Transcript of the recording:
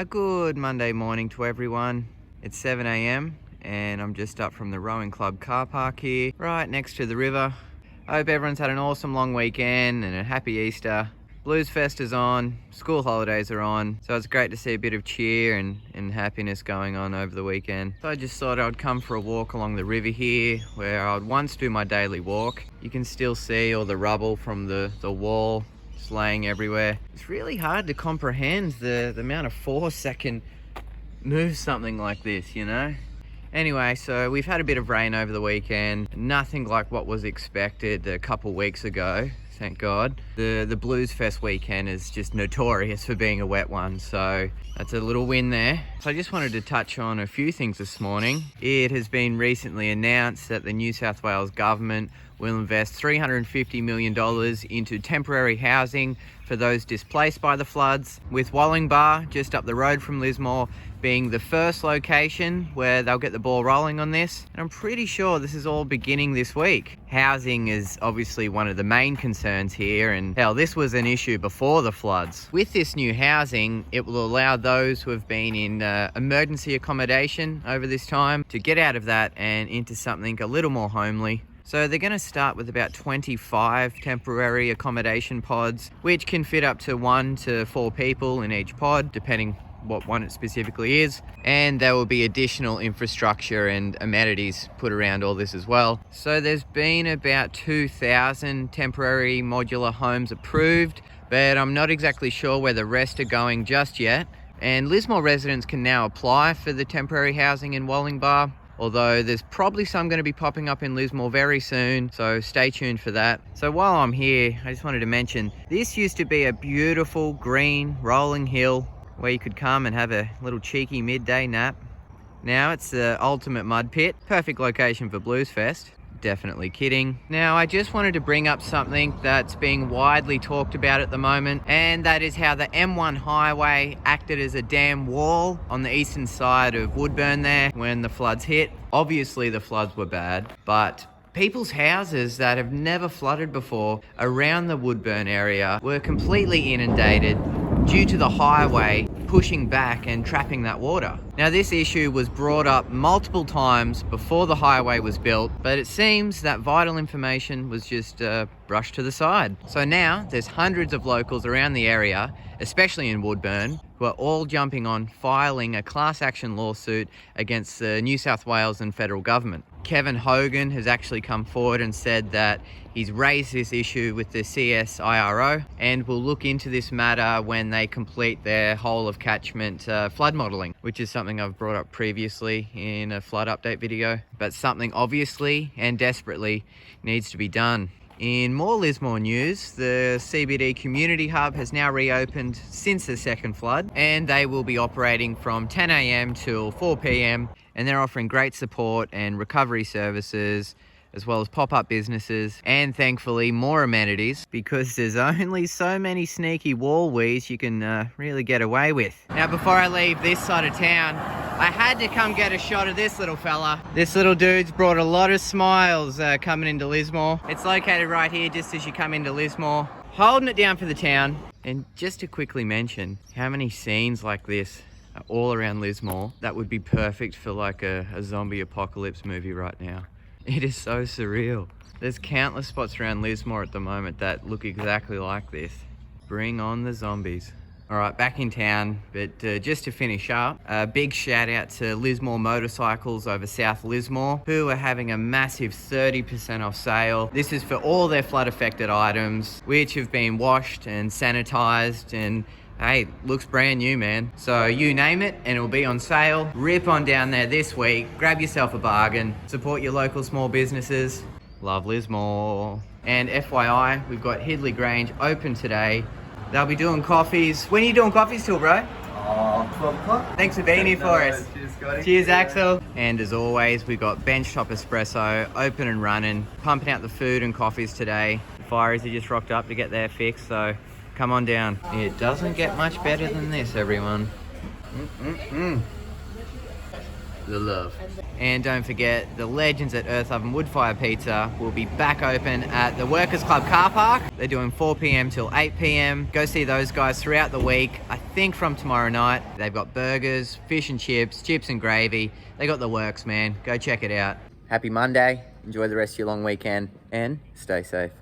A good Monday morning to everyone. It's 7 a.m. and I'm just up from the rowing club car park here, right next to the river. I hope everyone's had an awesome long weekend and a happy Easter. Blues Fest is on, school holidays are on, so it's great to see a bit of cheer and happiness going on over the weekend. So I just thought I'd come for a walk along the river here, where I'd once do my daily walk. You can still see all the rubble from the wall just laying everywhere. It's really hard to comprehend the amount of force that can move something like this, you know? Anyway, so we've had a bit of rain over the weekend. Nothing like what was expected a couple weeks ago, thank God. The Blues Fest weekend is just notorious for being a wet one, so that's a little win there. So I just wanted to touch on a few things this morning. It has been recently announced that the New South Wales government will invest $350 million into temporary housing for those displaced by the floods, with Wollongbar, just up the road from Lismore, being the first location where they'll get the ball rolling on this. And I'm pretty sure this is all beginning this week. Housing is obviously one of the main concerns here, and hell, this was an issue before the floods. With this new housing, it will allow those who have been in emergency accommodation over this time to get out of that and into something a little more homely. So they're going to start with about 25 temporary accommodation pods, which can fit up to 1 to 4 people in each pod, depending what one it specifically is. And there will be additional infrastructure and amenities put around all this as well. So there's been about 2,000 temporary modular homes approved, but I'm not exactly sure where the rest are going just yet. And Lismore residents can now apply for the temporary housing in Wollongbar, although there's probably some going to be popping up in Lismore very soon, so stay tuned for that. So while I'm here, I just wanted to mention, this used to be a beautiful green rolling hill where you could come and have a little cheeky midday nap. Now it's the ultimate mud pit, perfect location for Blues Fest. Definitely kidding. Now I just wanted to bring up something that's being widely talked about at the moment, and that is how the M1 highway acted as a dam wall on the eastern side of Woodburn there when the floods hit. Obviously the floods were bad, but people's houses that have never flooded before around the Woodburn area were completely inundated due to the highway pushing back and trapping that water. Now this issue was brought up multiple times before the highway was built, but it seems that vital information was just brushed to the side. So now there's hundreds of locals around the area, especially in Woodburn, who are all jumping on filing a class action lawsuit against the New South Wales and federal government. Kevin Hogan has actually come forward and said that he's raised this issue with the CSIRO and will look into this matter when they complete their whole of catchment flood modelling, which is something I've brought up previously in a flood update video, but something obviously and desperately needs to be done. In more Lismore news, the CBD Community Hub has now reopened since the second flood, and they will be operating from 10 a.m. till 4 p.m. and they're offering great support and recovery services, as well as pop-up businesses, and thankfully more amenities, because there's only so many sneaky wall wees you can really get away with. Now before I leave this side of town, I had to come get a shot of this little fella. This little dude's brought a lot of smiles coming into Lismore. It's located right here just as you come into Lismore, holding it down for the town. And just to quickly mention how many scenes like this are all around Lismore that would be perfect for like a zombie apocalypse movie right now. It is so surreal. There's countless spots around Lismore at the moment that look exactly like this. Bring on the zombies. All right, back in town, but just to finish up, a big shout out to Lismore Motorcycles over South Lismore, who are having a massive 30% off sale. This is for all their flood affected items, which have been washed and sanitized, and hey, looks brand new, man. So you name it and it'll be on sale. Rip on down there this week, grab yourself a bargain, support your local small businesses. Love Lismore. And FYI, we've got Hidley Grange open today. They'll be doing coffees. When are you doing coffees till, bro? 12 o'clock. Thanks for being here for us. Cheers, Scotty. Cheers, Axel. And as always, we've got Benchtop Espresso open and running, pumping out the food and coffees today. The fireys are just rocked up to get their fix, so come on down. It doesn't get much better than this, everyone. The love. And don't forget, the legends at Earth Oven Wood Fire Pizza will be back open at the Workers Club car park. They're doing 4 p.m. till 8 p.m. Go see those guys throughout the week. I think from tomorrow night. They've got burgers, fish and chips and gravy. They got the works, man. Go check it out. Happy Monday. Enjoy the rest of your long weekend and stay safe.